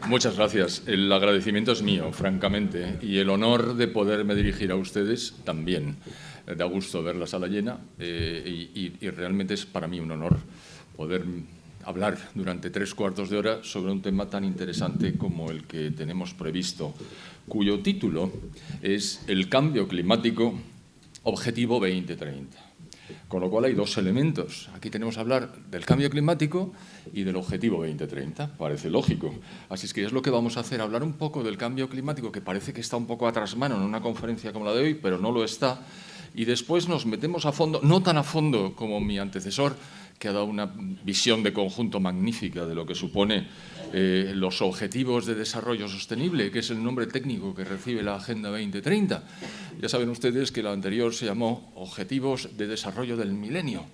Muchas gracias. El agradecimiento es mío, francamente, y el honor de poderme dirigir a ustedes también. Da gusto ver la sala llena y realmente es para mí un honor poder hablar durante 3/4 de hora sobre un tema tan interesante como el que tenemos previsto, cuyo título es El cambio climático, Objetivo 2030. Con lo cual hay dos elementos. Aquí tenemos que hablar del cambio climático y del objetivo 2030. Parece lógico. Así es que es lo que vamos a hacer, hablar un poco del cambio climático, que parece que está un poco atrás mano en una conferencia como la de hoy, pero no lo está. Y después nos metemos a fondo, no tan a fondo como mi antecesor, que ha dado una visión de conjunto magnífica de lo que supone los Objetivos de Desarrollo Sostenible, que es el nombre técnico que recibe la Agenda 2030. Ya saben ustedes que la anterior se llamó Objetivos de Desarrollo del Milenio.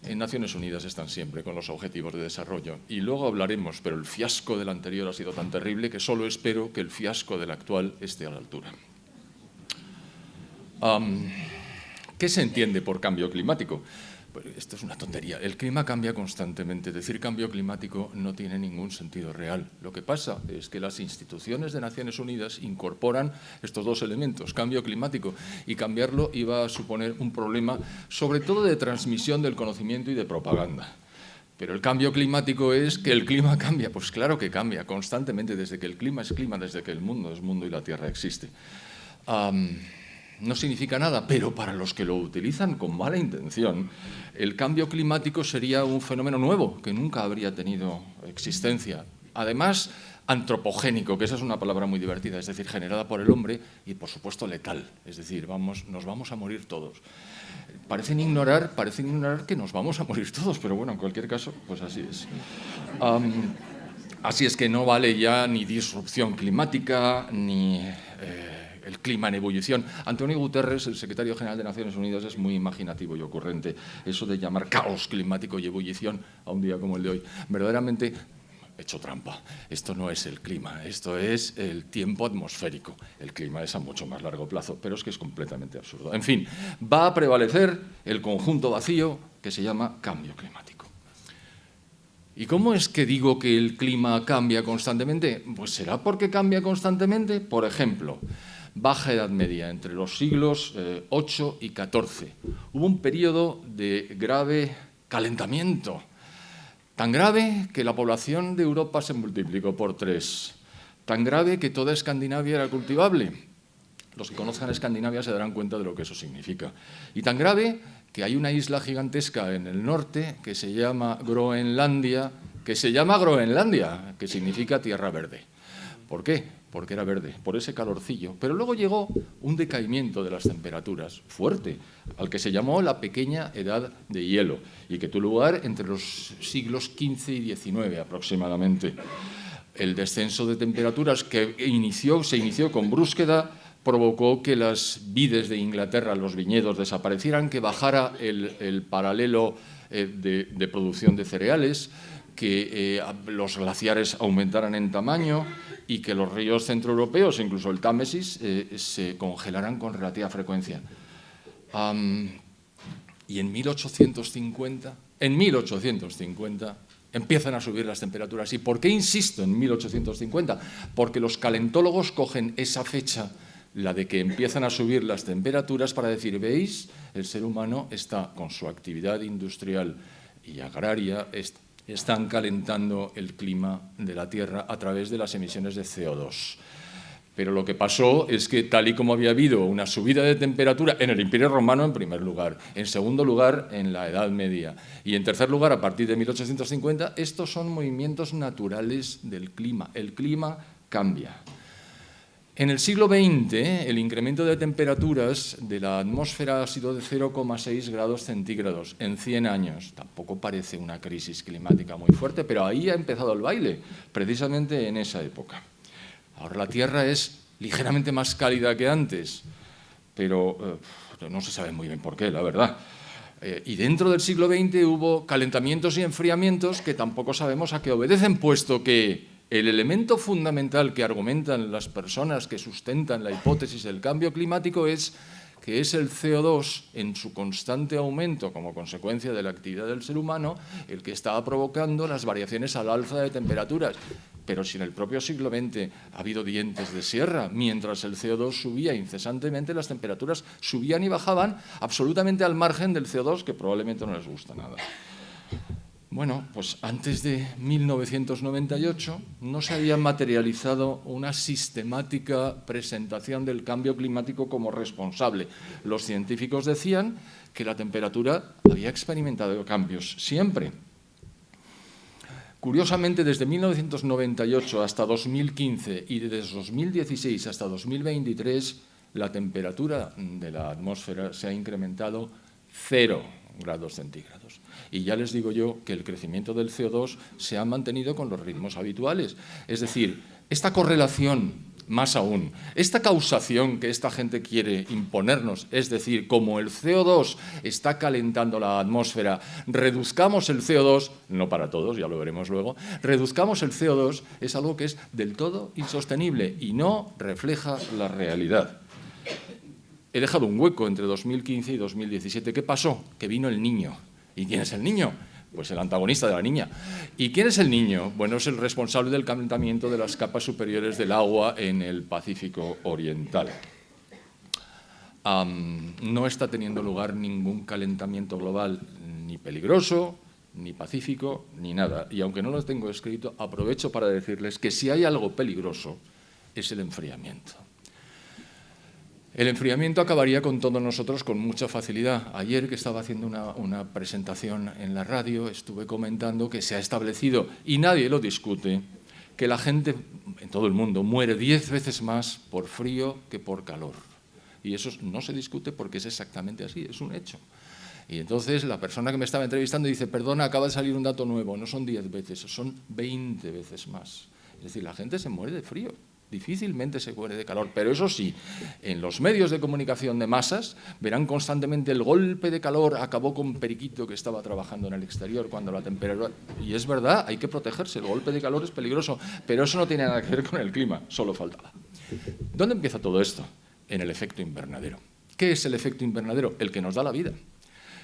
En Naciones Unidas están siempre con los Objetivos de Desarrollo. Y luego hablaremos, pero el fiasco del anterior ha sido tan terrible que solo espero que el fiasco del actual esté a la altura. ¿Qué se entiende por cambio climático? Pues esto es una tontería. El clima cambia constantemente. Decir cambio climático no tiene ningún sentido real. Lo que pasa es que las instituciones de Naciones Unidas incorporan estos dos elementos, cambio climático, y cambiarlo iba a suponer un problema, sobre todo de transmisión del conocimiento y de propaganda. Pero el cambio climático es que el clima cambia. Pues claro que cambia constantemente, desde que el clima es clima, desde que el mundo es mundo y la Tierra existe. No significa nada, pero para los que lo utilizan con mala intención, el cambio climático sería un fenómeno nuevo que nunca habría tenido existencia. Además, antropogénico, que esa es una palabra muy divertida, es decir, generada por el hombre y, por supuesto, letal. Es decir, nos vamos a morir todos. Parecen ignorar que nos vamos a morir todos, pero bueno, en cualquier caso, pues así es. Así es que no vale ya ni disrupción climática, ni el clima en ebullición. Antonio Guterres, el secretario general de Naciones Unidas, es muy imaginativo y ocurrente. Eso de llamar caos climático y ebullición a un día como el de hoy, verdaderamente hecho trampa. Esto no es el clima, esto es el tiempo atmosférico. El clima es a mucho más largo plazo, pero es que es completamente absurdo. En fin, va a prevalecer el conjunto vacío que se llama cambio climático. ¿Y cómo es que digo que el clima cambia constantemente? Pues será porque cambia constantemente. Por ejemplo, Baja Edad Media, entre los siglos VIII y XIV. Hubo un periodo de grave calentamiento, tan grave que la población de Europa se multiplicó por 3, tan grave que toda Escandinavia era cultivable. Los que conozcan Escandinavia se darán cuenta de lo que eso significa. Y tan grave que hay una isla gigantesca en el norte que se llama Groenlandia, que significa tierra verde. ¿Por qué? Porque era verde, por ese calorcillo. Pero luego llegó un decaimiento de las temperaturas fuerte, al que se llamó la pequeña edad de hielo, y que tuvo lugar entre los siglos XV y XIX aproximadamente. El descenso de temperaturas que se inició con brusquedad provocó que las vides de Inglaterra, los viñedos, desaparecieran, que bajara el paralelo de producción de cereales, que los glaciares aumentaran en tamaño y que los ríos centroeuropeos, incluso el Támesis, se congelaran con relativa frecuencia. Y en 1850 empiezan a subir las temperaturas. ¿Y por qué insisto en 1850? Porque los calentólogos cogen esa fecha, la de que empiezan a subir las temperaturas, para decir, ¿veis? El ser humano está, con su actividad industrial y agraria, están calentando el clima de la Tierra a través de las emisiones de CO2. Pero lo que pasó es que, tal y como había habido una subida de temperatura en el Imperio Romano, en primer lugar, en segundo lugar, en la Edad Media, y en tercer lugar, a partir de 1850, estos son movimientos naturales del clima. El clima cambia. En el siglo XX, el incremento de temperaturas de la atmósfera ha sido de 0,6 grados centígrados en 100 años. Tampoco parece una crisis climática muy fuerte, pero ahí ha empezado el baile, precisamente en esa época. Ahora la Tierra es ligeramente más cálida que antes, pero no se sabe muy bien por qué, la verdad. Y dentro del siglo XX hubo calentamientos y enfriamientos que tampoco sabemos a qué obedecen, puesto que el elemento fundamental que argumentan las personas que sustentan la hipótesis del cambio climático es que es el CO2 en su constante aumento como consecuencia de la actividad del ser humano el que estaba provocando las variaciones al alza de temperaturas. Pero si en el propio siglo XX ha habido dientes de sierra, mientras el CO2 subía incesantemente, las temperaturas subían y bajaban absolutamente al margen del CO2, que probablemente no les gusta nada. Bueno, pues antes de 1998 no se había materializado una sistemática presentación del cambio climático como responsable. Los científicos decían que la temperatura había experimentado cambios siempre. Curiosamente, desde 1998 hasta 2015 y desde 2016 hasta 2023, la temperatura de la atmósfera se ha incrementado 0 grados centígrados. Y ya les digo yo que el crecimiento del CO2 se ha mantenido con los ritmos habituales. Es decir, esta correlación, más aún, esta causación que esta gente quiere imponernos, es decir, como el CO2 está calentando la atmósfera, reduzcamos el CO2, no para todos, ya lo veremos luego, reduzcamos el CO2, es algo que es del todo insostenible y no refleja la realidad. He dejado un hueco entre 2015 y 2017. ¿Qué pasó? Que vino el Niño. ¿Y quién es el Niño? Pues el antagonista de la Niña. ¿Y quién es el Niño? Bueno, es el responsable del calentamiento de las capas superiores del agua en el Pacífico Oriental. No está teniendo lugar ningún calentamiento global ni peligroso, ni pacífico, ni nada. Y aunque no lo tengo escrito, aprovecho para decirles que si hay algo peligroso es el enfriamiento. El enfriamiento acabaría con todos nosotros con mucha facilidad. Ayer que estaba haciendo una presentación en la radio, estuve comentando que se ha establecido, y nadie lo discute, que la gente en todo el mundo muere 10 veces más por frío que por calor. Y eso no se discute porque es exactamente así, es un hecho. Y entonces la persona que me estaba entrevistando dice, perdona, acaba de salir un dato nuevo, no son 10 veces, son 20 veces más. Es decir, la gente se muere de frío. Difícilmente se muere de calor, pero eso sí, en los medios de comunicación de masas verán constantemente el golpe de calor acabó con Periquito que estaba trabajando en el exterior cuando la temperatura... Y es verdad, hay que protegerse, el golpe de calor es peligroso, pero eso no tiene nada que ver con el clima, solo faltaba. ¿Dónde empieza todo esto? En el efecto invernadero. ¿Qué es el efecto invernadero? El que nos da la vida.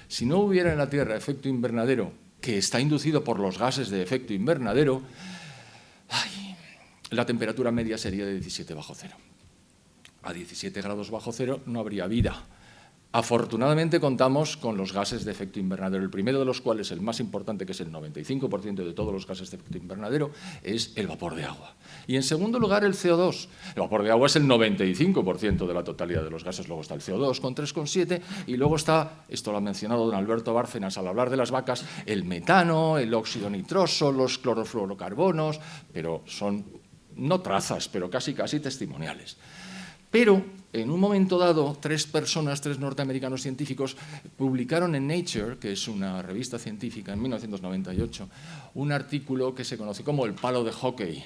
Si no hubiera en la Tierra efecto invernadero, que está inducido por los gases de efecto invernadero, la temperatura media sería de 17 bajo cero. A 17 grados bajo cero no habría vida. Afortunadamente contamos con los gases de efecto invernadero, el primero de los cuales, el más importante, que es el 95% de todos los gases de efecto invernadero, es el vapor de agua. Y en segundo lugar, el CO2. El vapor de agua es el 95% de la totalidad de los gases. Luego está el CO2 con 3,7 y luego está, esto lo ha mencionado don Alberto Bárcenas al hablar de las vacas, el metano, el óxido nitroso, los clorofluorocarbonos, pero son no trazas, pero casi testimoniales. Pero, en un momento dado, tres norteamericanos científicos, publicaron en Nature, que es una revista científica, en 1998, un artículo que se conoce como el palo de hockey.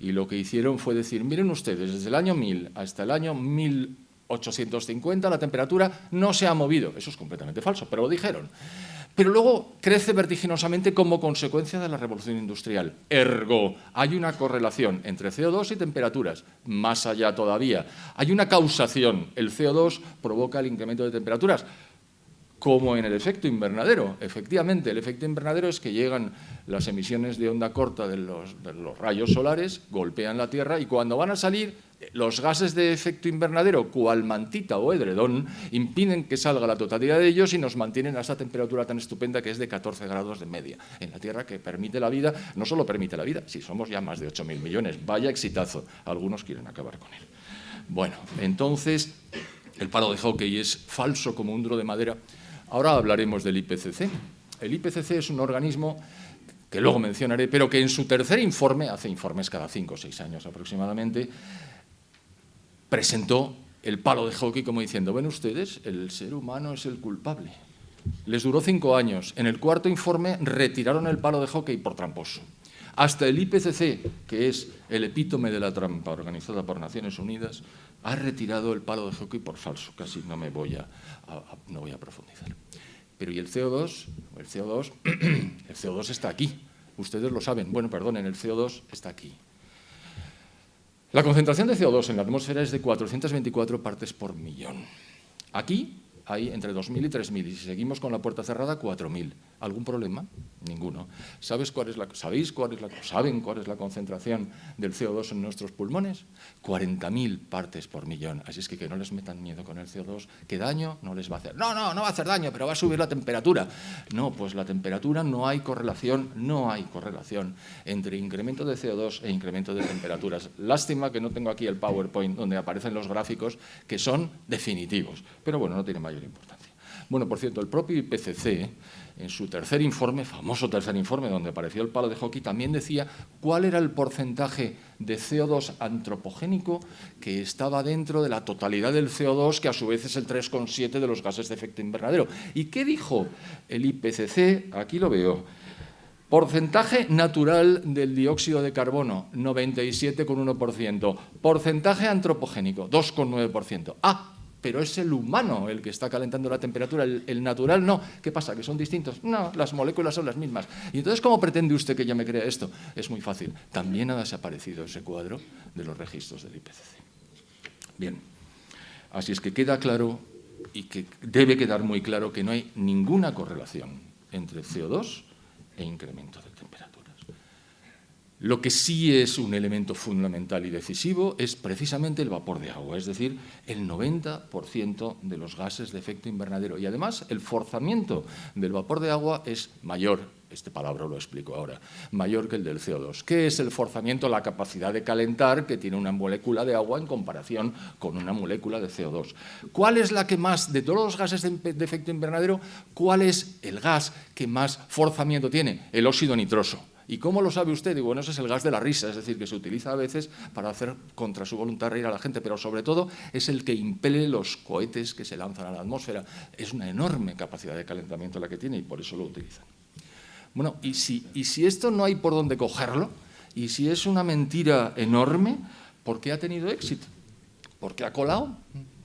Y lo que hicieron fue decir, miren ustedes, desde el año 1000 hasta el año 1850 la temperatura no se ha movido. Eso es completamente falso, pero lo dijeron. Pero luego crece vertiginosamente como consecuencia de la revolución industrial. Ergo, hay una correlación entre CO2 y temperaturas. Más allá todavía, hay una causación. El CO2 provoca el incremento de temperaturas, como en el efecto invernadero. Efectivamente, el efecto invernadero es que llegan las emisiones de onda corta de los rayos solares, golpean la Tierra y cuando van a salir, los gases de efecto invernadero, cual mantita o edredón, impiden que salga la totalidad de ellos y nos mantienen a esta temperatura tan estupenda que es de 14 grados de media en la Tierra, que permite la vida, no solo permite la vida, si somos ya más de 8.000 millones, vaya exitazo, algunos quieren acabar con él. Bueno, entonces, el palo de hockey es falso como un duro de madera. Ahora hablaremos del IPCC. El IPCC es un organismo que luego mencionaré, pero que en su tercer informe, hace informes cada 5 o 6 años aproximadamente, presentó el palo de hockey como diciendo, ven ustedes, el ser humano es el culpable. Les duró 5 años. En el cuarto informe retiraron el palo de hockey por tramposo. Hasta el IPCC, que es el epítome de la trampa organizada por Naciones Unidas, ha retirado el palo de hockey por falso. Casi no voy a profundizar. Pero ¿y el CO2? El CO2 está aquí. Ustedes lo saben. Bueno, perdonen, el CO2 está aquí. La concentración de CO2 en la atmósfera es de 424 partes por millón. Aquí hay entre 2.000 y 3.000, y si seguimos con la puerta cerrada, 4.000. ¿Algún problema? Ninguno. ¿Saben cuál es la concentración del CO2 en nuestros pulmones? 40.000 partes por millón. Así es que no les metan miedo con el CO2, que daño no les va a hacer. No va a hacer daño, pero va a subir la temperatura. No, pues la temperatura no hay correlación entre incremento de CO2 e incremento de temperaturas. Lástima que no tengo aquí el PowerPoint donde aparecen los gráficos que son definitivos, pero bueno, no tiene mayor importancia. Bueno, por cierto, el propio IPCC, en su famoso tercer informe, donde apareció el palo de hockey, también decía cuál era el porcentaje de CO2 antropogénico que estaba dentro de la totalidad del CO2, que a su vez es el 3,7 de los gases de efecto invernadero. ¿Y qué dijo el IPCC? Aquí lo veo. Porcentaje natural del dióxido de carbono, 97,1%. Porcentaje antropogénico, 2,9%. Pero es el humano el que está calentando la temperatura, el natural no. ¿Qué pasa? ¿Que son distintos? No, las moléculas son las mismas. ¿Y entonces cómo pretende usted que yo me crea esto? Es muy fácil. También ha desaparecido ese cuadro de los registros del IPCC. Bien, así es que queda claro y que debe quedar muy claro que no hay ninguna correlación entre CO2 e incremento de temperaturas. Lo que sí es un elemento fundamental y decisivo es precisamente el vapor de agua, es decir, el 90% de los gases de efecto invernadero. Y además el forzamiento del vapor de agua es mayor, este palabra lo explico ahora, mayor que el del CO2. ¿Qué es el forzamiento? La capacidad de calentar que tiene una molécula de agua en comparación con una molécula de CO2. ¿Cuál es la que más, de todos los gases de efecto invernadero, cuál es el gas que más forzamiento tiene? El óxido nitroso. ¿Y cómo lo sabe usted? Y bueno, ese es el gas de la risa, es decir, que se utiliza a veces para hacer contra su voluntad reír a la gente, pero sobre todo es el que impele los cohetes que se lanzan a la atmósfera. Es una enorme capacidad de calentamiento la que tiene y por eso lo utilizan. Bueno, y si esto no hay por dónde cogerlo, y si es una mentira enorme, ¿por qué ha tenido éxito? ¿Por qué ha colado?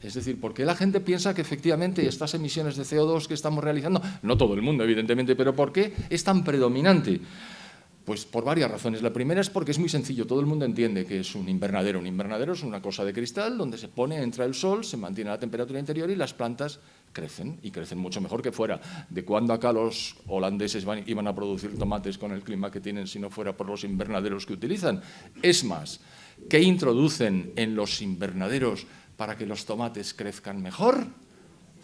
Es decir, ¿por qué la gente piensa que efectivamente estas emisiones de CO2 que estamos realizando, no todo el mundo evidentemente, pero ¿por qué es tan predominante? Pues por varias razones. La primera es porque es muy sencillo, todo el mundo entiende que es un invernadero. Un invernadero es una cosa de cristal donde se pone, entra el sol, se mantiene la temperatura interior y las plantas crecen, y crecen mucho mejor que fuera. ¿De cuándo acá los holandeses iban a producir tomates con el clima que tienen si no fuera por los invernaderos que utilizan? Es más, ¿qué introducen en los invernaderos para que los tomates crezcan mejor?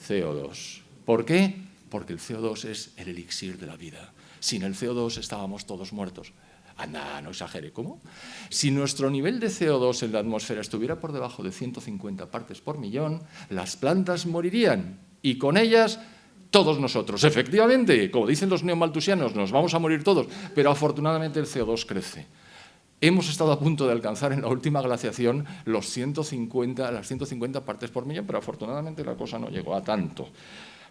CO2. ¿Por qué? Porque el CO2 es el elixir de la vida. Sin el CO2 estábamos todos muertos. Anda, no exagere. ¿Cómo? Si nuestro nivel de CO2 en la atmósfera estuviera por debajo de 150 partes por millón, las plantas morirían y con ellas todos nosotros. Efectivamente, como dicen los neomalthusianos, nos vamos a morir todos, pero afortunadamente el CO2 crece. Hemos estado a punto de alcanzar en la última glaciación las 150 partes por millón, pero afortunadamente la cosa no llegó a tanto.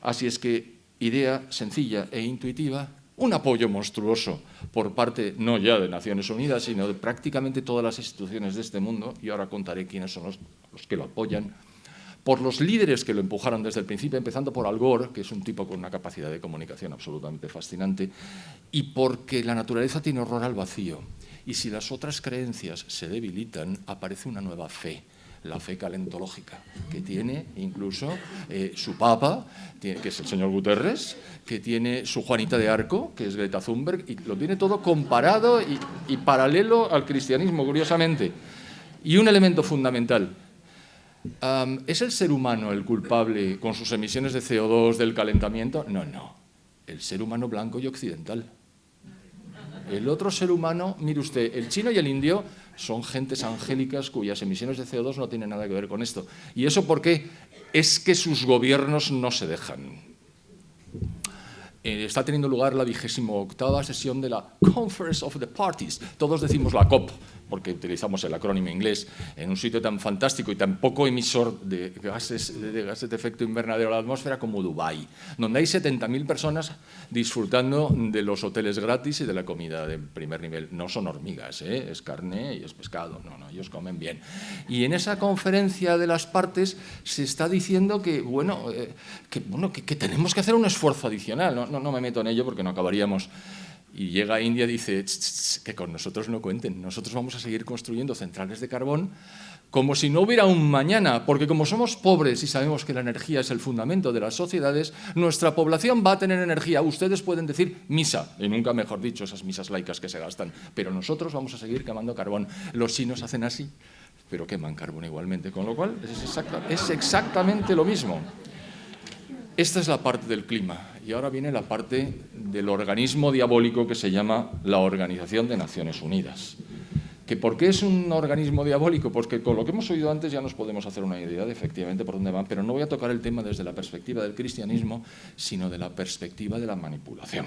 Así es que, idea sencilla e intuitiva, un apoyo monstruoso por parte no ya de Naciones Unidas, sino de prácticamente todas las instituciones de este mundo, y ahora contaré quiénes son los que lo apoyan, por los líderes que lo empujaron desde el principio, empezando por Al Gore, que es un tipo con una capacidad de comunicación absolutamente fascinante, y porque la naturaleza tiene horror al vacío. Y si las otras creencias se debilitan, aparece una nueva fe, la fe calentológica, que tiene incluso su papa, que es el señor Guterres, que tiene su Juanita de Arco, que es Greta Thunberg, y lo tiene todo comparado y paralelo al cristianismo, curiosamente. Y un elemento fundamental, ¿es el ser humano el culpable con sus emisiones de CO2 del calentamiento? No, no, el ser humano blanco y occidental. El otro ser humano, mire usted, el chino y el indio son gentes angélicas cuyas emisiones de CO2 no tienen nada que ver con esto. ¿Y eso por qué? Es que sus gobiernos no se dejan. Está teniendo lugar la 28ª sesión de la Conference of the Parties. Todos decimos la COP, porque utilizamos el acrónimo inglés, en un sitio tan fantástico y tan poco emisor de gases de efecto invernadero a la atmósfera como Dubái, donde hay 70.000 personas disfrutando de los hoteles gratis y de la comida de primer nivel. No son hormigas, es carne y es pescado, no, ellos comen bien. Y en esa conferencia de las partes se está diciendo que tenemos que hacer un esfuerzo adicional. No me meto en ello porque no acabaríamos. Y llega a India y dice, que con nosotros no cuenten, nosotros vamos a seguir construyendo centrales de carbón como si no hubiera un mañana, porque como somos pobres y sabemos que la energía es el fundamento de las sociedades, nuestra población va a tener energía. Ustedes pueden decir misa, y nunca mejor dicho, esas misas laicas que se gastan, pero nosotros vamos a seguir quemando carbón. Los chinos hacen así, pero queman carbón igualmente, con lo cual es exactamente lo mismo. Esta es la parte del clima, y ahora viene la parte del organismo diabólico que se llama la Organización de Naciones Unidas. ¿Que por qué es un organismo diabólico? Pues que con lo que hemos oído antes ya nos podemos hacer una idea de efectivamente por dónde van, pero no voy a tocar el tema desde la perspectiva del cristianismo, sino de la perspectiva de la manipulación.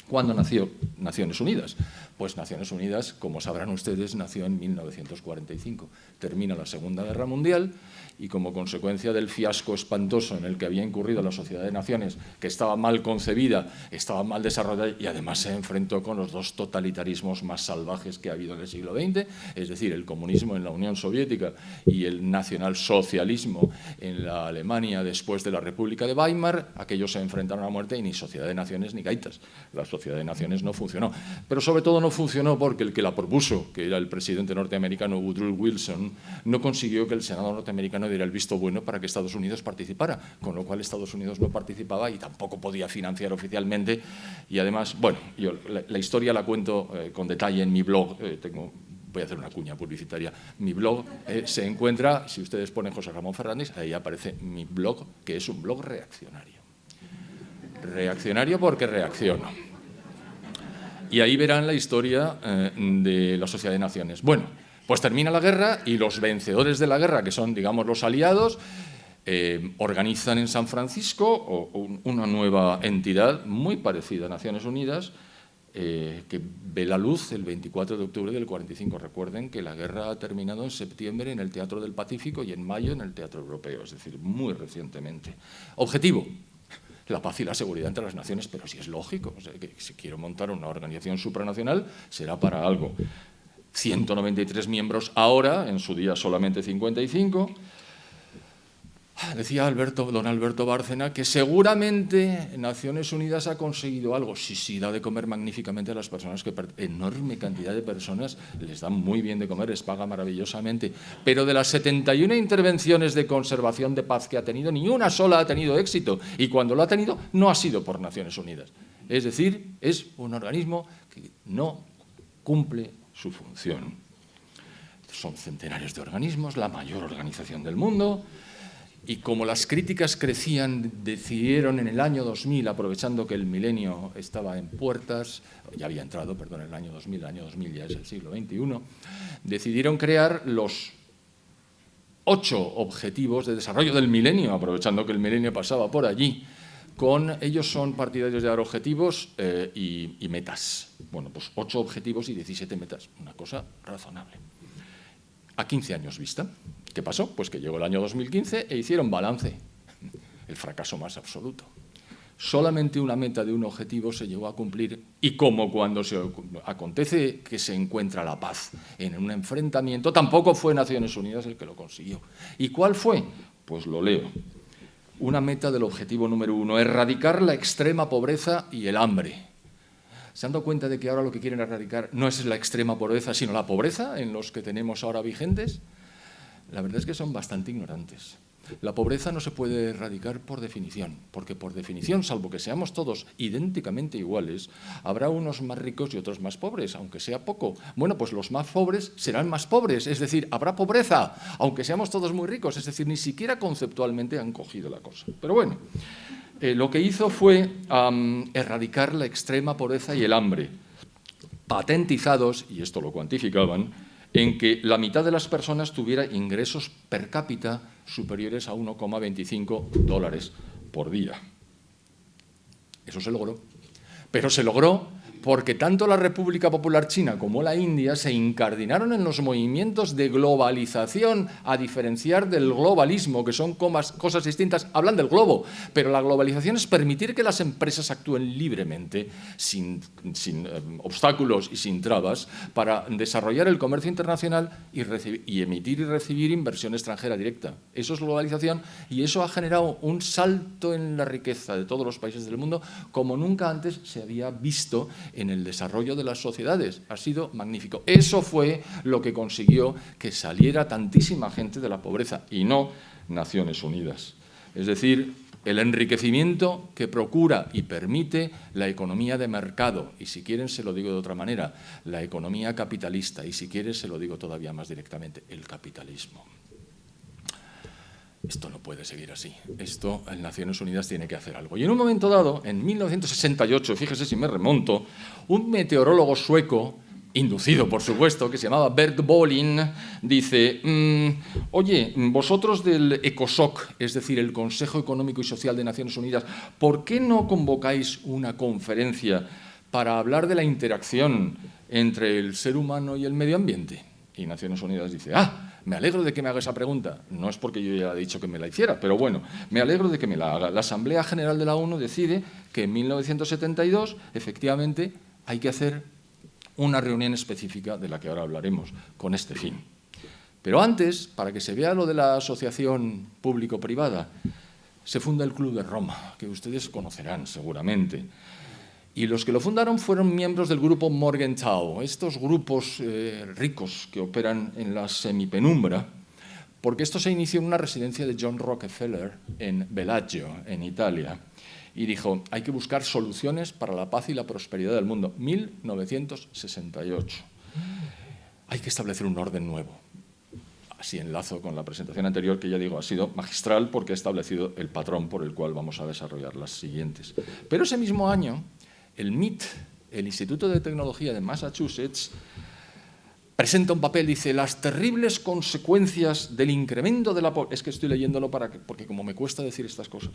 ¿Cuándo nació Naciones Unidas? Pues Naciones Unidas, como sabrán ustedes, nació en 1945. Termina la Segunda Guerra Mundial y como consecuencia del fiasco espantoso en el que había incurrido la Sociedad de Naciones, que estaba mal concebida, estaba mal desarrollada y además se enfrentó con los dos totalitarismos más salvajes que ha habido en el siglo XX, es decir, el comunismo en la Unión Soviética y el nacionalsocialismo en la Alemania después de la República de Weimar. Aquellos se enfrentaron a muerte y ni Sociedad de Naciones ni gaitas. La Sociedad de Naciones no funcionó, pero sobre todo no funcionó porque el que la propuso, que era el presidente norteamericano Woodrow Wilson, no consiguió que el Senado norteamericano diera el visto bueno para que Estados Unidos participara, con lo cual Estados Unidos no participaba y tampoco podía financiar oficialmente. Y además, bueno, yo la historia la cuento con detalle en mi blog. Voy a hacer una cuña publicitaria. Mi blog se encuentra, si ustedes ponen José Ramón Fernández, ahí aparece mi blog, que es un blog reaccionario. Reaccionario porque reacciono. Y ahí verán la historia de la Sociedad de Naciones. Bueno, pues termina la guerra y los vencedores de la guerra, que son, digamos, los aliados, organizan en San Francisco una nueva entidad muy parecida a Naciones Unidas, que ve la luz el 24 de octubre del 45. Recuerden que la guerra ha terminado en septiembre en el Teatro del Pacífico y en mayo en el Teatro Europeo, es decir, muy recientemente. Objetivo: la paz y la seguridad entre las naciones, pero sí es lógico. O sea, que si quiero montar una organización supranacional será para algo. 193 miembros ahora, en su día solamente 55. Decía don Alberto Bárcena que seguramente Naciones Unidas ha conseguido algo. Sí, da de comer magníficamente a las personas, enorme cantidad de personas les dan muy bien de comer, les paga maravillosamente. Pero de las 71 intervenciones de conservación de paz que ha tenido, ni una sola ha tenido éxito. Y cuando lo ha tenido, no ha sido por Naciones Unidas. Es decir, es un organismo que no cumple su función. Son centenares de organismos, la mayor organización del mundo. Y como las críticas crecían, decidieron en el año 2000, aprovechando que el milenio estaba en puertas, ya había entrado, perdón, el año 2000 ya es el siglo XXI, decidieron crear los 8 objetivos de desarrollo del milenio, aprovechando que el milenio pasaba por allí. Ellos son partidarios de dar objetivos y metas. Bueno, pues 8 objetivos y 17 metas, una cosa razonable. A 15 años vista. ¿Qué pasó? Pues que llegó el año 2015 e hicieron balance. El fracaso más absoluto. Solamente una meta de un objetivo se llegó a cumplir y como cuando se acontece que se encuentra la paz en un enfrentamiento, tampoco fue Naciones Unidas el que lo consiguió. ¿Y cuál fue? Pues lo leo. Una meta del objetivo número 1, erradicar la extrema pobreza y el hambre. ¿Se han dado cuenta de que ahora lo que quieren erradicar no es la extrema pobreza, sino la pobreza en los que tenemos ahora vigentes? La verdad es que son bastante ignorantes. La pobreza no se puede erradicar por definición, porque por definición, salvo que seamos todos idénticamente iguales, habrá unos más ricos y otros más pobres, aunque sea poco. Bueno, pues los más pobres serán más pobres, es decir, habrá pobreza, aunque seamos todos muy ricos, es decir, ni siquiera conceptualmente han cogido la cosa. Pero bueno, lo que hizo fue erradicar la extrema pobreza y el hambre, patentizados, y esto lo cuantificaban, en que la mitad de las personas tuviera ingresos per cápita superiores a 1,25 dólares por día. Eso se logró. Pero se logró porque tanto la República Popular China como la India se incardinaron en los movimientos de globalización, a diferenciar del globalismo, que son cosas distintas. Hablan del globo, pero la globalización es permitir que las empresas actúen libremente, sin obstáculos y sin trabas, para desarrollar el comercio internacional y emitir y recibir inversión extranjera directa. Eso es globalización y eso ha generado un salto en la riqueza de todos los países del mundo como nunca antes se había visto en el desarrollo de las sociedades. Ha sido magnífico. Eso fue lo que consiguió que saliera tantísima gente de la pobreza y no Naciones Unidas. Es decir, el enriquecimiento que procura y permite la economía de mercado, y si quieren se lo digo de otra manera, la economía capitalista, y si quieren se lo digo todavía más directamente, el capitalismo. Esto no puede seguir así. Esto, en Naciones Unidas tiene que hacer algo. Y en un momento dado, en 1968, fíjese si me remonto, un meteorólogo sueco, inducido por supuesto, que se llamaba Bert Bolin, dice, oye, vosotros del ECOSOC, es decir, el Consejo Económico y Social de Naciones Unidas, ¿por qué no convocáis una conferencia para hablar de la interacción entre el ser humano y el medio ambiente? Y Naciones Unidas dice, me alegro de que me haga esa pregunta. No es porque yo ya he dicho que me la hiciera, pero bueno, me alegro de que me la haga. La Asamblea General de la ONU decide que en 1972, efectivamente, hay que hacer una reunión específica de la que ahora hablaremos, con este fin. Pero antes, para que se vea lo de la asociación público-privada, se funda el Club de Roma, que ustedes conocerán seguramente. Y los que lo fundaron fueron miembros del grupo Morgenthau, estos grupos ricos que operan en la semipenumbra, porque esto se inició en una residencia de John Rockefeller en Bellagio, en Italia, y dijo, hay que buscar soluciones para la paz y la prosperidad del mundo. 1968. Hay que establecer un orden nuevo. Así enlazo con la presentación anterior, que ya digo, ha sido magistral porque ha establecido el patrón por el cual vamos a desarrollar las siguientes. Pero ese mismo año, el MIT, el Instituto de Tecnología de Massachusetts, presenta un papel, dice, las terribles consecuencias del incremento de la población. Es que estoy leyéndolo porque como me cuesta decir estas cosas.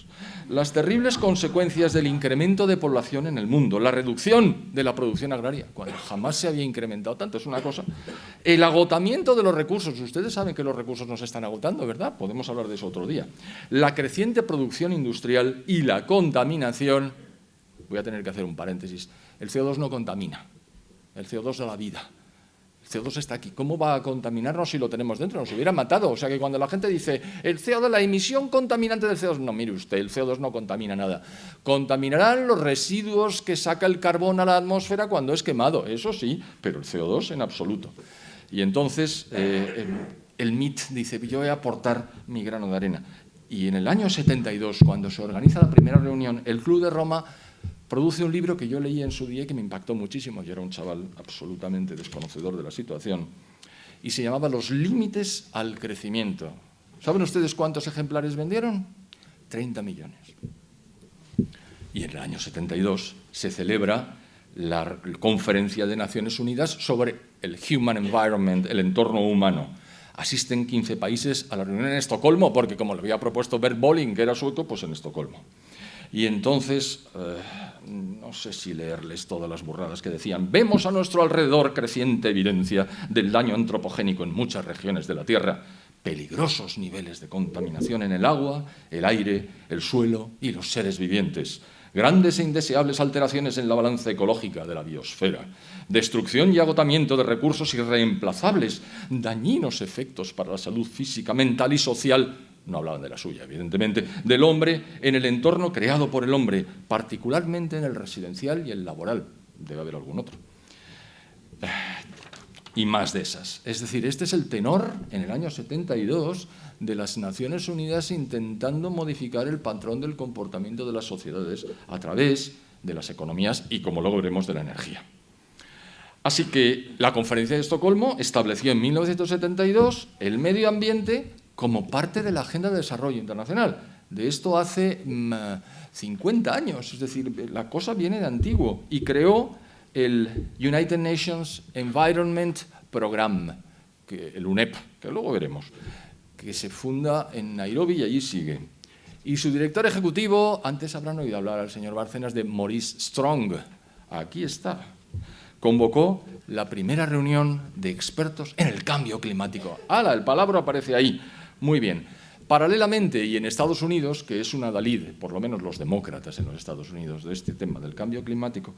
Las terribles consecuencias del incremento de población en el mundo, la reducción de la producción agraria, cuando jamás se había incrementado tanto, es una cosa. El agotamiento de los recursos, ustedes saben que los recursos no se están agotando, ¿verdad? Podemos hablar de eso otro día. La creciente producción industrial y la contaminación. Voy a tener que hacer un paréntesis. El CO2 no contamina, el CO2 da la vida. El CO2 está aquí. ¿Cómo va a contaminarnos si lo tenemos dentro? Nos hubiera matado. O sea que cuando la gente dice, el CO2, la emisión contaminante del CO2, no, mire usted, el CO2 no contamina nada. Contaminarán los residuos que saca el carbón a la atmósfera cuando es quemado, eso sí, pero el CO2 en absoluto. Y entonces el MIT dice, yo voy a aportar mi grano de arena. Y en el año 72, cuando se organiza la primera reunión, el Club de Roma produce un libro que yo leí en su día y que me impactó muchísimo. Yo era un chaval absolutamente desconocedor de la situación. Y se llamaba Los límites al crecimiento. ¿Saben ustedes cuántos ejemplares vendieron? 30 millones. Y en el año 72 se celebra la Conferencia de Naciones Unidas sobre el Human Environment, el entorno humano. Asisten 15 países a la reunión en Estocolmo, porque como le había propuesto Bert Bolin, que era sueco, pues en Estocolmo. Y entonces, no sé si leerles todas las burradas que decían, vemos a nuestro alrededor creciente evidencia del daño antropogénico en muchas regiones de la Tierra, peligrosos niveles de contaminación en el agua, el aire, el suelo y los seres vivientes, grandes e indeseables alteraciones en la balanza ecológica de la biosfera, destrucción y agotamiento de recursos irreemplazables, dañinos efectos para la salud física, mental y social. No hablaban de la suya, evidentemente, del hombre en el entorno creado por el hombre, particularmente en el residencial y el laboral. Debe haber algún otro. Y más de esas. Es decir, este es el tenor, en el año 72, de las Naciones Unidas intentando modificar el patrón del comportamiento de las sociedades a través de las economías y, como luego veremos, de la energía. Así que la Conferencia de Estocolmo estableció en 1972 el medio ambiente como parte de la Agenda de Desarrollo Internacional. De esto hace 50 años, es decir, la cosa viene de antiguo, y creó el United Nations Environment Programme, el UNEP, que luego veremos, que se funda en Nairobi y allí sigue. Y su director ejecutivo, antes habrán oído hablar al señor Bárcenas de Maurice Strong, aquí está, convocó la primera reunión de expertos en el cambio climático. ¡Hala! El palabra aparece ahí. Muy bien. Paralelamente, y en Estados Unidos, que es una adalid, por lo menos los demócratas en los Estados Unidos, de este tema del cambio climático,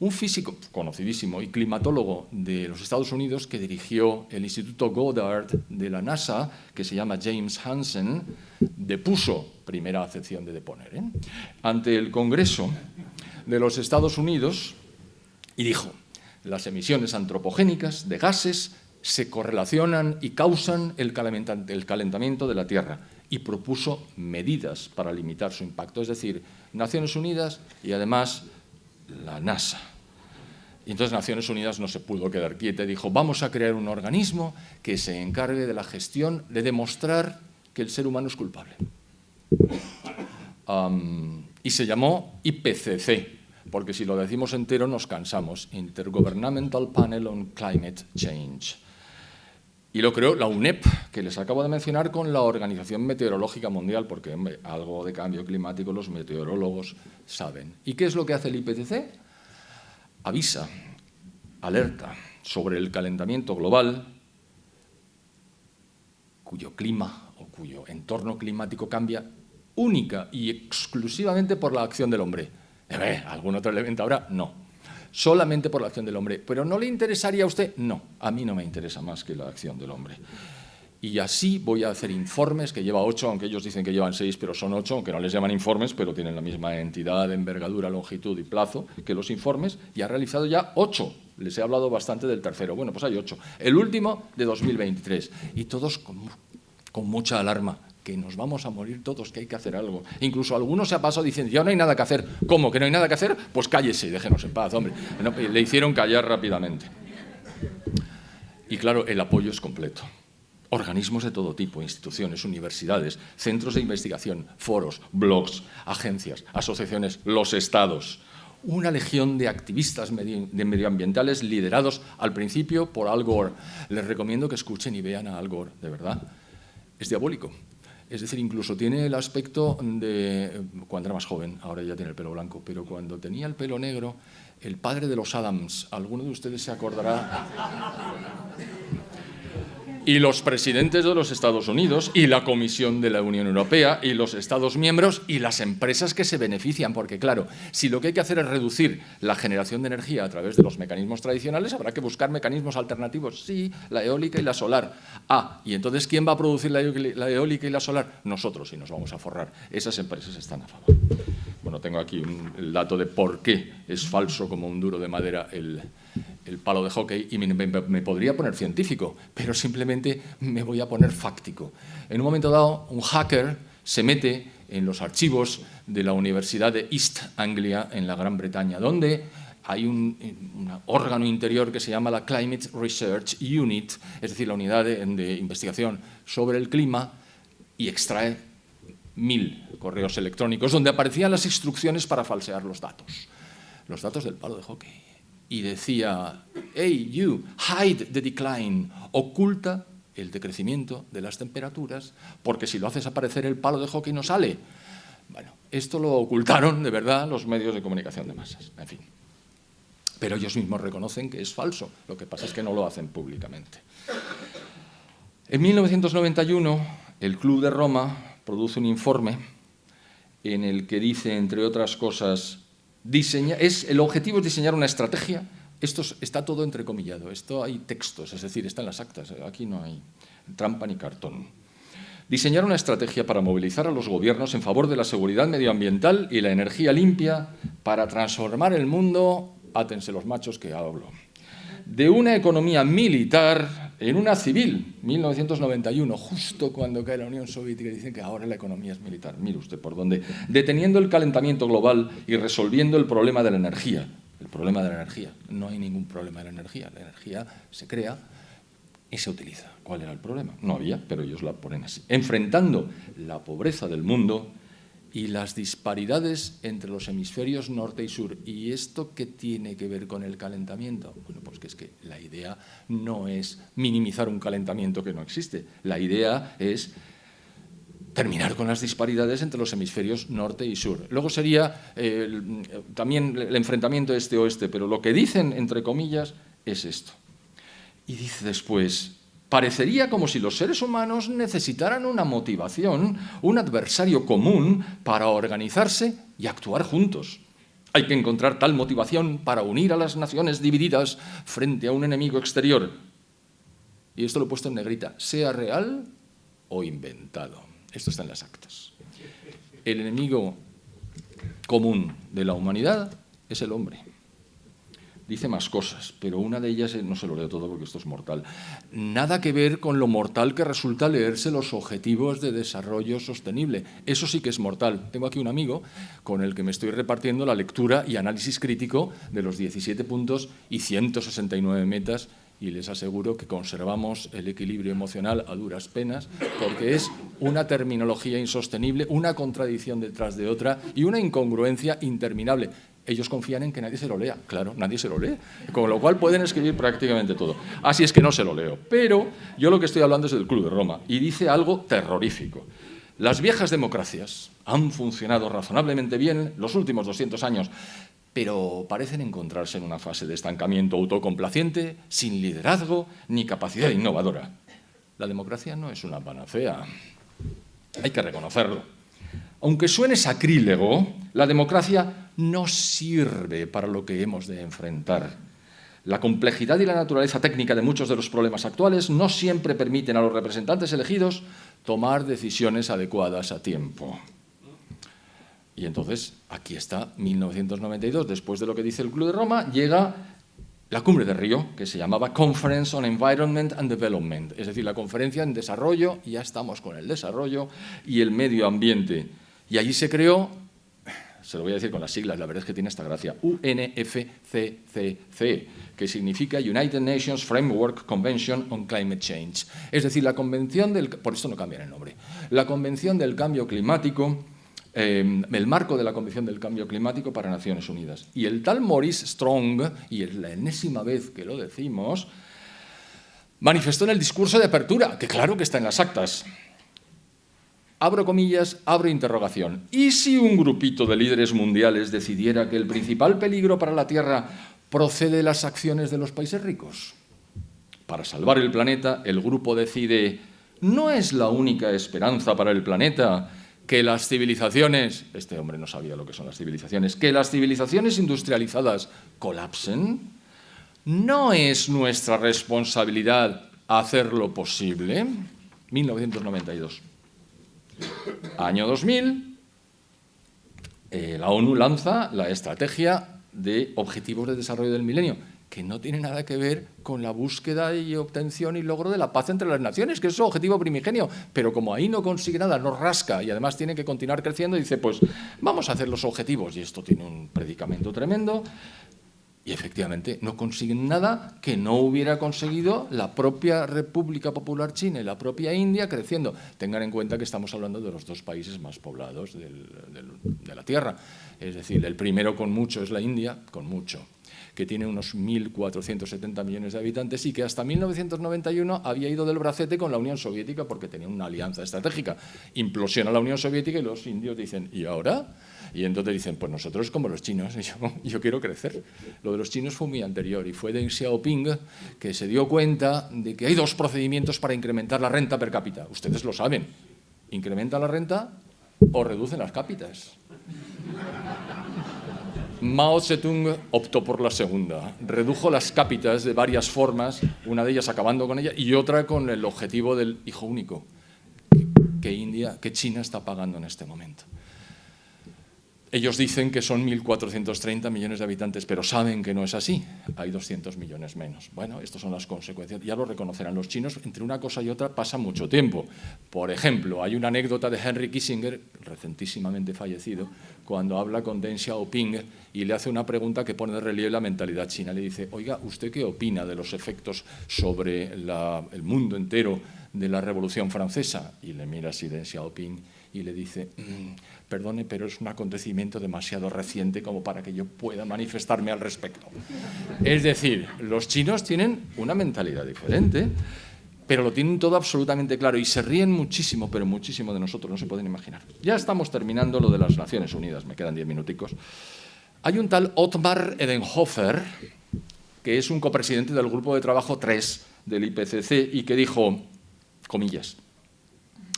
un físico conocidísimo y climatólogo de los Estados Unidos que dirigió el Instituto Goddard de la NASA, que se llama James Hansen, depuso, primera acepción de deponer, ante el Congreso de los Estados Unidos, Y dijo, las emisiones antropogénicas de gases se correlacionan y causan el calentamiento de la Tierra, y propuso medidas para limitar su impacto, es decir, Naciones Unidas y además la NASA. Y entonces Naciones Unidas no se pudo quedar quieta y dijo, vamos a crear un organismo que se encargue de la gestión, de demostrar que el ser humano es culpable. Y se llamó IPCC, porque si lo decimos entero nos cansamos, Intergovernmental Panel on Climate Change. Y lo creó la UNEP, que les acabo de mencionar, con la Organización Meteorológica Mundial, porque hombre, algo de cambio climático los meteorólogos saben. ¿Y qué es lo que hace el IPCC? Avisa, alerta sobre el calentamiento global, cuyo clima o cuyo entorno climático cambia única y exclusivamente por la acción del hombre. ¿Algún otro elemento habrá? No. Solamente por la acción del hombre. ¿Pero no le interesaría a usted? No, a mí no me interesa más que la acción del hombre. Y así voy a hacer informes, que lleva 8, aunque ellos dicen que llevan 6, pero son 8, aunque no les llaman informes, pero tienen la misma entidad, envergadura, longitud y plazo que los informes, y ha realizado ya 8. Les he hablado bastante del tercero. Bueno, pues hay 8. El último de 2023. Y todos con mucha alarma, que nos vamos a morir todos, que hay que hacer algo. Incluso algunos se ha pasado diciendo, ya no hay nada que hacer. ¿Cómo que no hay nada que hacer? Pues cállese y déjenos en paz, hombre. No, le hicieron callar rápidamente. Y claro, el apoyo es completo. Organismos de todo tipo, instituciones, universidades, centros de investigación, foros, blogs, agencias, asociaciones, los estados. Una legión de activistas medioambientales liderados al principio por Al Gore. Les recomiendo que escuchen y vean a Al Gore, de verdad. Es diabólico. Es decir, incluso tiene el aspecto de cuando era más joven, ahora ya tiene el pelo blanco, pero cuando tenía el pelo negro, el padre de los Adams, alguno de ustedes se acordará, y los presidentes de los Estados Unidos, y la Comisión de la Unión Europea, y los Estados miembros, y las empresas que se benefician, porque claro, si lo que hay que hacer es reducir la generación de energía a través de los mecanismos tradicionales, habrá que buscar mecanismos alternativos, sí, la eólica y la solar. Y entonces, ¿quién va a producir la eólica y la solar? Nosotros, y nos vamos a forrar. Esas empresas están a favor. Bueno, tengo aquí el dato de por qué es falso como un duro de madera el palo de hockey, y me podría poner científico, pero simplemente me voy a poner fáctico. En un momento dado, un hacker se mete en los archivos de la Universidad de East Anglia, en la Gran Bretaña, donde hay un órgano interior que se llama la Climate Research Unit, es decir, la unidad de investigación sobre el clima, y extrae 1000 correos electrónicos donde aparecían las instrucciones para falsear los datos del palo de hockey. Y decía, hey, you, hide the decline, oculta el decrecimiento de las temperaturas, porque si lo haces aparecer el palo de hockey no sale. Bueno, esto lo ocultaron de verdad los medios de comunicación de masas, en fin. Pero ellos mismos reconocen que es falso, lo que pasa es que no lo hacen públicamente. En 1991, el Club de Roma produce un informe en el que dice, entre otras cosas, el objetivo es diseñar una estrategia. Esto está todo entrecomillado, esto hay textos, es decir, está en las actas, aquí no hay trampa ni cartón. Diseñar una estrategia para movilizar a los gobiernos en favor de la seguridad medioambiental y la energía limpia para transformar el mundo, átense los machos que hablo, de una economía militar en una civil, 1991, justo cuando cae la Unión Soviética, y dicen que ahora la economía es militar. Mire usted por dónde. Deteniendo el calentamiento global y resolviendo el problema de la energía. El problema de la energía. No hay ningún problema de la energía. La energía se crea y se utiliza. ¿Cuál era el problema? No había, pero ellos la ponen así. Enfrentando la pobreza del mundo y las disparidades entre los hemisferios norte y sur. ¿Y esto qué tiene que ver con el calentamiento? Bueno, pues que es que la idea no es minimizar un calentamiento que no existe. La idea es terminar con las disparidades entre los hemisferios norte y sur. Luego sería también el enfrentamiento este-oeste, pero lo que dicen, entre comillas, es esto. Y dice después, parecería como si los seres humanos necesitaran una motivación, un adversario común para organizarse y actuar juntos. Hay que encontrar tal motivación para unir a las naciones divididas frente a un enemigo exterior. Y esto lo he puesto en negrita, sea real o inventado. Esto está en las actas. El enemigo común de la humanidad es el hombre. dice más cosas, pero una de ellas, no se lo leo todo porque esto es mortal, nada que ver con lo mortal que resulta leerse los Objetivos de Desarrollo Sostenible. Eso sí que es mortal. Tengo aquí un amigo con el que me estoy repartiendo la lectura y análisis crítico de los 17 puntos y 169 metas, y les aseguro que conservamos el equilibrio emocional a duras penas, porque es una terminología insostenible, una contradicción detrás de otra y una incongruencia interminable. Ellos confían en que nadie se lo lea. Claro, nadie se lo lee, con lo cual pueden escribir prácticamente todo. Así es que no se lo leo. Pero yo lo que estoy hablando es del Club de Roma, y dice algo terrorífico. Las viejas democracias han funcionado razonablemente bien los últimos 200 años, pero parecen encontrarse en una fase de estancamiento autocomplaciente, sin liderazgo ni capacidad innovadora. La democracia no es una panacea. Hay que reconocerlo. Aunque suene sacrílego, la democracia no sirve para lo que hemos de enfrentar. La complejidad y la naturaleza técnica de muchos de los problemas actuales no siempre permiten a los representantes elegidos tomar decisiones adecuadas a tiempo. Y entonces, aquí está 1992, después de lo que dice el Club de Roma, llega la Cumbre de Río, que se llamaba Conference on Environment and Development, es decir, la conferencia en desarrollo, y ya estamos con el desarrollo y el medio ambiente. Y allí se creó, se lo voy a decir con las siglas, la verdad es que tiene esta gracia, UNFCCC, que significa United Nations Framework Convention on Climate Change. Es decir, la Convención del... Por esto no cambian el nombre. La Convención del Cambio Climático, el marco de la Convención del Cambio Climático para Naciones Unidas. Y el tal Maurice Strong, y es la enésima vez que lo decimos, manifestó en el discurso de apertura, que claro que está en las actas. Abro comillas, abro interrogación. ¿Y si un grupito de líderes mundiales decidiera que el principal peligro para la Tierra procede de las acciones de los países ricos? Para salvar el planeta, el grupo decide, ¿no es la única esperanza para el planeta que las civilizaciones, este hombre no sabía lo que son las civilizaciones, que las civilizaciones industrializadas colapsen? ¿No es nuestra responsabilidad hacerlo posible? 1992. Año 2000, la ONU lanza la Estrategia de Objetivos de Desarrollo del Milenio, que no tiene nada que ver con la búsqueda y obtención y logro de la paz entre las naciones, que es su objetivo primigenio. Pero como ahí no consigue nada, no rasca y además tiene que continuar creciendo, dice, pues vamos a hacer los objetivos. Y esto tiene un predicamento tremendo. Y efectivamente no consiguen nada que no hubiera conseguido la propia República Popular China y la propia India creciendo. Tengan en cuenta que estamos hablando de los dos países más poblados de la Tierra. Es decir, el primero con mucho es la India, con mucho, que tiene unos 1.470 millones de habitantes y que hasta 1991 había ido del bracete con la Unión Soviética porque tenía una alianza estratégica. Implosiona la Unión Soviética y los indios dicen, ¿y ahora? Y entonces dicen, pues nosotros como los chinos, y yo quiero crecer. Lo de los chinos fue muy anterior y fue Deng Xiaoping que se dio cuenta de que hay dos procedimientos para incrementar la renta per cápita. Ustedes lo saben, incrementa la renta o reducen las cápitas. Mao Zedong optó por la segunda, redujo las cápitas de varias formas, una de ellas acabando con ella y otra con el objetivo del hijo único, que China está pagando en este momento. Ellos dicen que son 1.430 millones de habitantes, pero saben que no es así. Hay 200 millones menos. Bueno, estas son las consecuencias. Ya lo reconocerán los chinos. Entre una cosa y otra pasa mucho tiempo. Por ejemplo, hay una anécdota de Henry Kissinger, recentísimamente fallecido, cuando habla con Deng Xiaoping y le hace una pregunta que pone de relieve la mentalidad china. Le dice, oiga, ¿usted qué opina de los efectos sobre el mundo entero de la Revolución Francesa? Y le mira así Deng Xiaoping y le dice, perdone, pero es un acontecimiento demasiado reciente como para que yo pueda manifestarme al respecto. Es decir, los chinos tienen una mentalidad diferente, pero lo tienen todo absolutamente claro y se ríen muchísimo, pero muchísimo de nosotros, no se pueden imaginar. Ya estamos terminando lo de las Naciones Unidas, me quedan 10 minuticos. Hay un tal Ottmar Edenhofer, que es un copresidente del Grupo de Trabajo 3 del IPCC y que dijo, comillas,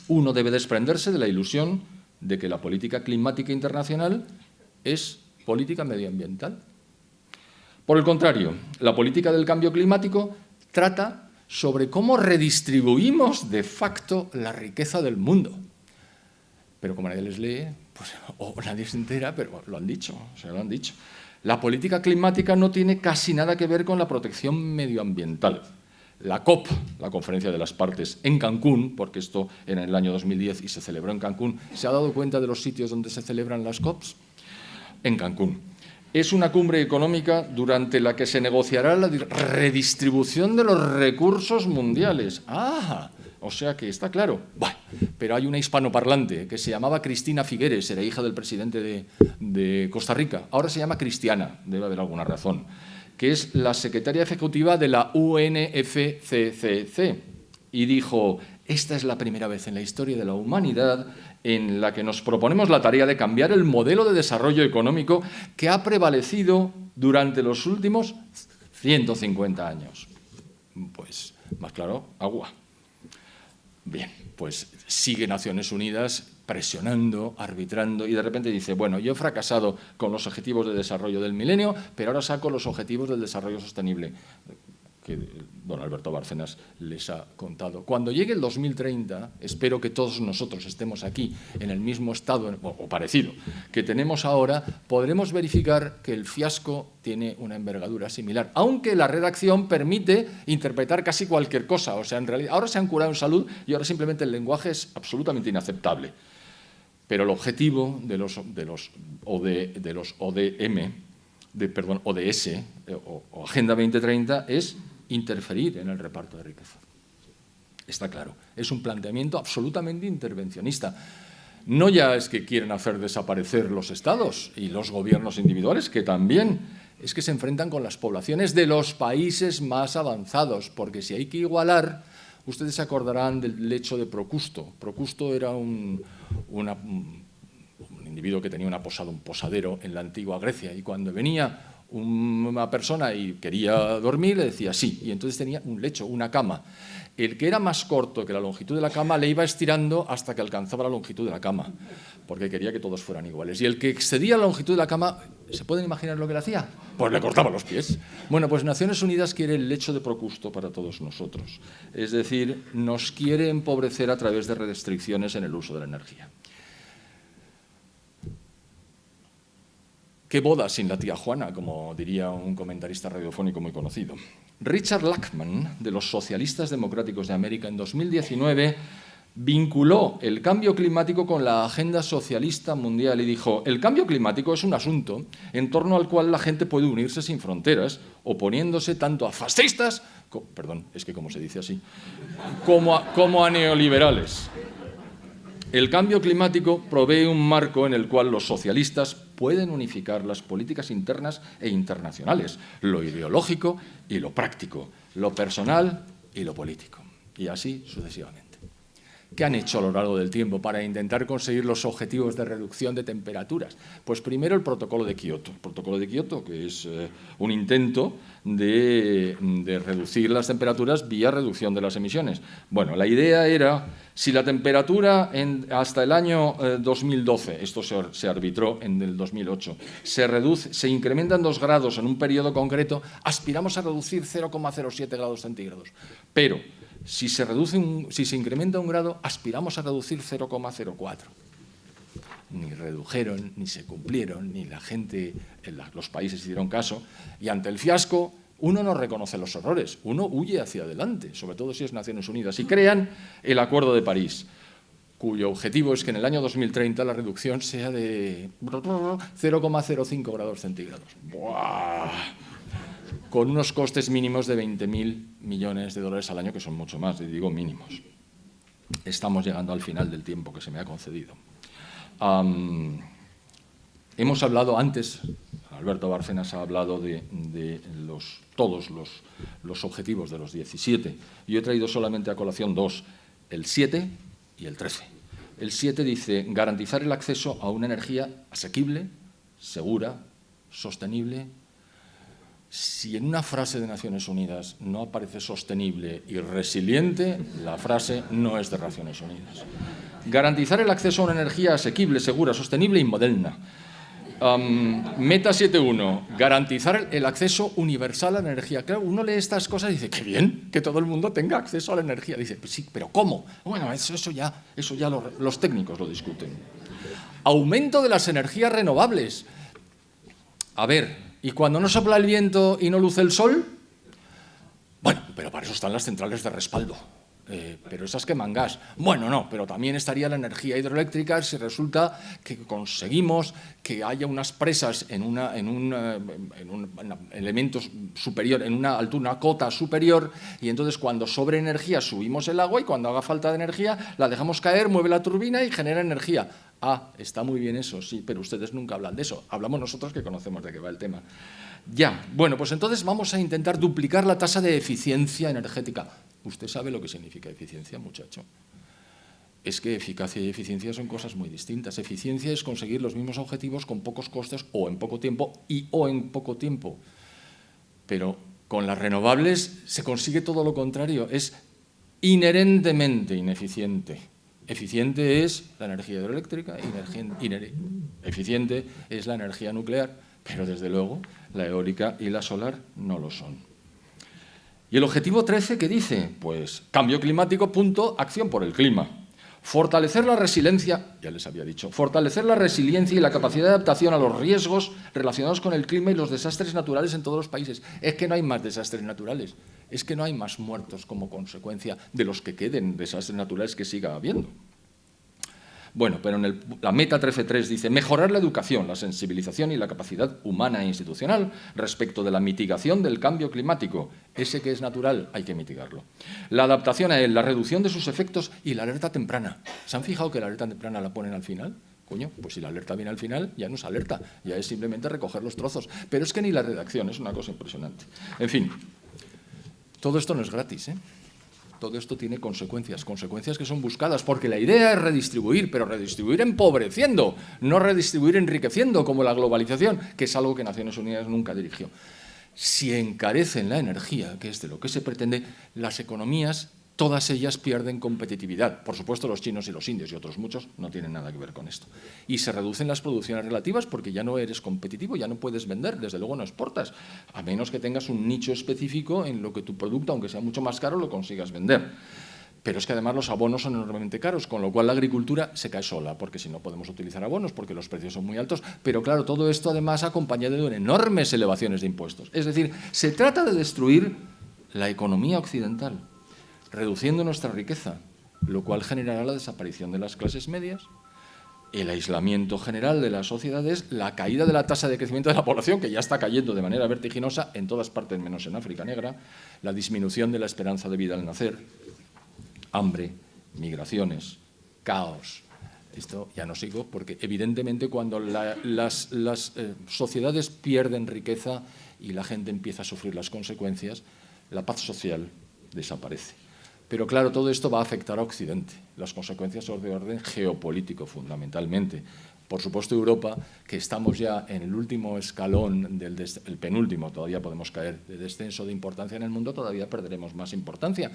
uno debe desprenderse de la ilusión de que la política climática internacional es política medioambiental. Por el contrario, la política del cambio climático trata sobre cómo redistribuimos de facto la riqueza del mundo. Pero como nadie les lee, pues, o nadie se entera, pero lo han dicho, o sea, lo han dicho. La política climática no tiene casi nada que ver con la protección medioambiental. La COP, la Conferencia de las Partes, en Cancún, porque esto era en el año 2010 y se celebró en Cancún, ¿se ha dado cuenta de los sitios donde se celebran las COPs? En Cancún. Es una cumbre económica durante la que se negociará la redistribución de los recursos mundiales. ¡Ah! O sea que está claro. Bueno, pero hay una hispanoparlante que se llamaba Cristina Figueres, era hija del presidente de Costa Rica. Ahora se llama Cristiana, debe haber alguna razón, que es la secretaria ejecutiva de la UNFCCC. Y dijo, esta es la primera vez en la historia de la humanidad en la que nos proponemos la tarea de cambiar el modelo de desarrollo económico que ha prevalecido durante los últimos 150 años. Pues, más claro, agua. Bien, pues sigue Naciones Unidas presionando, arbitrando, y de repente dice, bueno, yo he fracasado con los objetivos de desarrollo del milenio, pero ahora saco los objetivos del desarrollo sostenible, que don Alberto Bárcenas les ha contado. Cuando llegue el 2030, espero que todos nosotros estemos aquí en el mismo estado, o parecido, que tenemos ahora, podremos verificar que el fiasco tiene una envergadura similar, aunque la redacción permite interpretar casi cualquier cosa. O sea, en realidad, ahora se han curado en salud y ahora simplemente el lenguaje es absolutamente inaceptable. Pero el objetivo de los ODM, ODS o Agenda 2030 es interferir en el reparto de riqueza. Está claro, es un planteamiento absolutamente intervencionista. No ya es que quieren hacer desaparecer los estados y los gobiernos individuales, que también, es que se enfrentan con las poblaciones de los países más avanzados, porque si hay que igualar, ustedes se acordarán del lecho de Procusto. Procusto era un individuo que tenía un posadero en la antigua Grecia, y cuando venía una persona y quería dormir, le decía sí, y entonces tenía un lecho, una cama. El que era más corto que la longitud de la cama le iba estirando hasta que alcanzaba la longitud de la cama, porque quería que todos fueran iguales. Y el que excedía la longitud de la cama, ¿se pueden imaginar lo que le hacía? Pues le cortaba los pies. Bueno, pues Naciones Unidas quiere el lecho de Procusto para todos nosotros. Es decir, nos quiere empobrecer a través de restricciones en el uso de la energía. ¿Qué boda sin la tía Juana?, como diría un comentarista radiofónico muy conocido. Richard Lachman, de los Socialistas Democráticos de América, en 2019 vinculó el cambio climático con la agenda socialista mundial y dijo: el cambio climático es un asunto en torno al cual la gente puede unirse sin fronteras, oponiéndose tanto a fascistas, perdón, es que como se dice así, como a neoliberales. El cambio climático provee un marco en el cual los socialistas pueden unificar las políticas internas e internacionales, lo ideológico y lo práctico, lo personal y lo político, y así sucesivamente. ¿Qué han hecho a lo largo del tiempo para intentar conseguir los objetivos de reducción de temperaturas? Pues primero el Protocolo de Kioto. El Protocolo de Kioto, que es un intento de reducir las temperaturas vía reducción de las emisiones. Bueno, la idea era, si la temperatura hasta el año 2012, esto se arbitró en el 2008, se incrementan 2 grados en un periodo concreto, aspiramos a reducir 0,07 grados centígrados. Pero si se incrementa 1 grado, aspiramos a reducir 0,04. Ni redujeron, ni se cumplieron, ni la gente, los países hicieron caso. Y ante el fiasco, uno no reconoce los errores, uno huye hacia adelante, sobre todo si es Naciones Unidas. Y crean el Acuerdo de París, cuyo objetivo es que en el año 2030 la reducción sea de 0,05 grados centígrados. ¡Buah! Con unos costes mínimos de 20.000 millones de dólares al año, que son mucho más, y digo mínimos. Estamos llegando al final del tiempo que se me ha concedido. Hemos hablado antes, Alberto Bárcenas ha hablado de todos los objetivos de los 17. Yo he traído solamente a colación 2, el 7 y el 13. El 7 dice garantizar el acceso a una energía asequible, segura, sostenible. Si en una frase de Naciones Unidas no aparece sostenible y resiliente, la frase no es de Naciones Unidas. Garantizar el acceso a una energía asequible, segura, sostenible y moderna. Meta 7.1, garantizar el acceso universal a la energía. Claro, uno lee estas cosas y dice, qué bien, que todo el mundo tenga acceso a la energía. Dice, pues sí, pero ¿cómo? Bueno, eso ya los técnicos lo discuten. Aumento de las energías renovables. A ver, Y cuando no sopla el viento y no luce el sol, bueno, pero para eso están las centrales de respaldo. Pero esas queman gas. Bueno, no, pero también estaría la energía hidroeléctrica si resulta que conseguimos que haya unas presas en un elemento superior, en una altura, una cota superior, y entonces cuando sobre energía subimos el agua y cuando haga falta de energía la dejamos caer, mueve la turbina y genera energía. Ah, está muy bien eso, sí, pero ustedes nunca hablan de eso. Hablamos nosotros que conocemos de qué va el tema. Ya, bueno, pues entonces vamos a intentar duplicar la tasa de eficiencia energética. ¿Usted sabe lo que significa eficiencia, muchacho? Es que eficacia y eficiencia son cosas muy distintas. Eficiencia es conseguir los mismos objetivos con pocos costes o en poco tiempo o en poco tiempo. Pero con las renovables se consigue todo lo contrario. Es inherentemente ineficiente. Eficiente es la energía hidroeléctrica, eficiente es la energía nuclear, pero desde luego la eólica y la solar no lo son. ¿Y el objetivo 13 qué dice? Pues cambio climático, punto, acción por el clima. Fortalecer la resiliencia, ya les había dicho, fortalecer la resiliencia y la capacidad de adaptación a los riesgos relacionados con el clima y los desastres naturales en todos los países. Es que no hay más desastres naturales, es que no hay más muertos como consecuencia de los que queden desastres naturales que siga habiendo. Bueno, pero en la meta 13.3 dice mejorar la educación, la sensibilización y la capacidad humana e institucional respecto de la mitigación del cambio climático. Ese que es natural hay que mitigarlo. La adaptación a él, la reducción de sus efectos y la alerta temprana. ¿Se han fijado que la alerta temprana la ponen al final? Coño, pues si la alerta viene al final, ya no es alerta, ya es simplemente recoger los trozos. Pero es que ni la redacción, es una cosa impresionante. En fin, todo esto no es gratis, ¿eh? Todo esto tiene consecuencias que son buscadas, porque la idea es redistribuir, pero redistribuir empobreciendo, no redistribuir enriqueciendo, como la globalización, que es algo que Naciones Unidas nunca dirigió. Si encarecen la energía, que es de lo que se pretende, las economías, todas ellas pierden competitividad. Por supuesto, los chinos y los indios y otros muchos no tienen nada que ver con esto. Y se reducen las producciones relativas porque ya no eres competitivo, ya no puedes vender, desde luego no exportas, a menos que tengas un nicho específico en lo que tu producto, aunque sea mucho más caro, lo consigas vender. Pero es que además los abonos son enormemente caros, con lo cual la agricultura se cae sola, porque si no podemos utilizar abonos, porque los precios son muy altos. Pero claro, todo esto además acompañado de enormes elevaciones de impuestos. Es decir, se trata de destruir la economía occidental, reduciendo nuestra riqueza, lo cual generará la desaparición de las clases medias, el aislamiento general de las sociedades, la caída de la tasa de crecimiento de la población, que ya está cayendo de manera vertiginosa en todas partes menos en África Negra, la disminución de la esperanza de vida al nacer, hambre, migraciones, caos. Esto ya no sigo, porque evidentemente cuando las sociedades pierden riqueza y la gente empieza a sufrir las consecuencias, la paz social desaparece. Pero claro, todo esto va a afectar a Occidente. Las consecuencias son de orden geopolítico, fundamentalmente. Por supuesto, Europa, que estamos ya en el último escalón, el penúltimo, todavía podemos caer, de descenso de importancia en el mundo, todavía perderemos más importancia.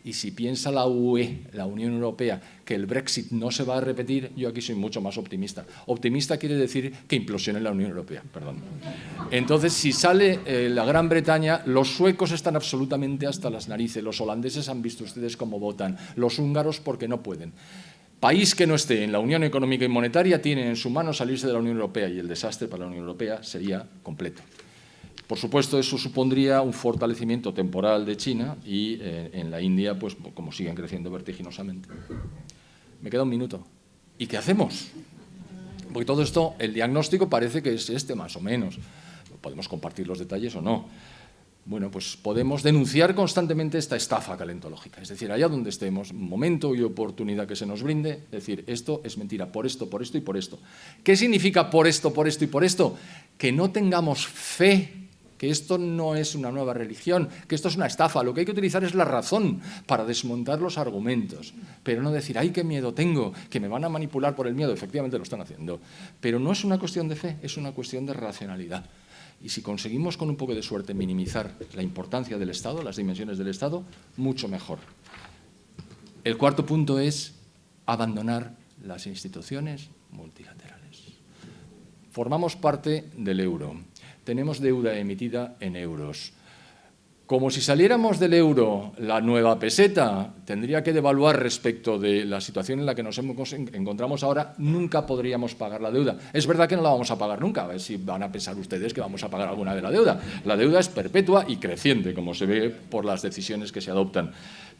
Y si piensa la UE, la Unión Europea, que el Brexit no se va a repetir, yo aquí soy mucho más optimista. Optimista quiere decir que implosione la Unión Europea, perdón. Entonces, si sale la Gran Bretaña, los suecos están absolutamente hasta las narices, los holandeses han visto ustedes cómo votan, los húngaros porque no pueden. País que no esté en la Unión Económica y Monetaria tiene en su mano salirse de la Unión Europea y el desastre para la Unión Europea sería completo. Por supuesto, eso supondría un fortalecimiento temporal de China y en la India, pues como siguen creciendo vertiginosamente. Me queda un minuto. ¿Y qué hacemos? Porque todo esto, el diagnóstico parece que es este más o menos. Podemos compartir los detalles o no. Bueno, pues podemos denunciar constantemente esta estafa calentológica. Es decir, allá donde estemos, momento y oportunidad que se nos brinde, decir, esto es mentira, por esto y por esto. ¿Qué significa por esto y por esto? Que no tengamos fe, que esto no es una nueva religión, que esto es una estafa. Lo que hay que utilizar es la razón para desmontar los argumentos, pero no decir, ¡ay, qué miedo tengo!, que me van a manipular por el miedo. Efectivamente lo están haciendo, pero no es una cuestión de fe, es una cuestión de racionalidad. Y si conseguimos con un poco de suerte minimizar la importancia del Estado, las dimensiones del Estado, mucho mejor. El cuarto punto es abandonar las instituciones multilaterales. Formamos parte del euro, tenemos deuda emitida en euros. Como si saliéramos del euro, la nueva peseta tendría que devaluar respecto de la situación en la que nos encontramos ahora, nunca podríamos pagar la deuda. Es verdad que no la vamos a pagar nunca, a ver si van a pensar ustedes que vamos a pagar alguna de la deuda. La deuda es perpetua y creciente, como se ve por las decisiones que se adoptan.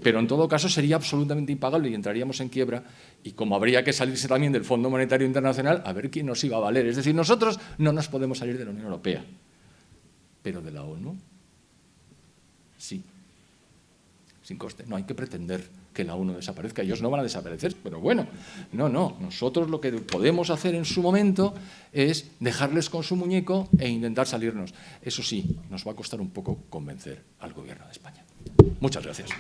Pero en todo caso sería absolutamente impagable y entraríamos en quiebra, y como habría que salirse también del Fondo Monetario Internacional, a ver quién nos iba a valer. Es decir, nosotros no nos podemos salir de la Unión Europea, pero de la ONU sí, sin coste. No hay que pretender que la ONU desaparezca. Ellos no van a desaparecer, pero bueno, no. Nosotros lo que podemos hacer en su momento es dejarles con su muñeco e intentar salirnos. Eso sí, nos va a costar un poco convencer al Gobierno de España. Muchas gracias.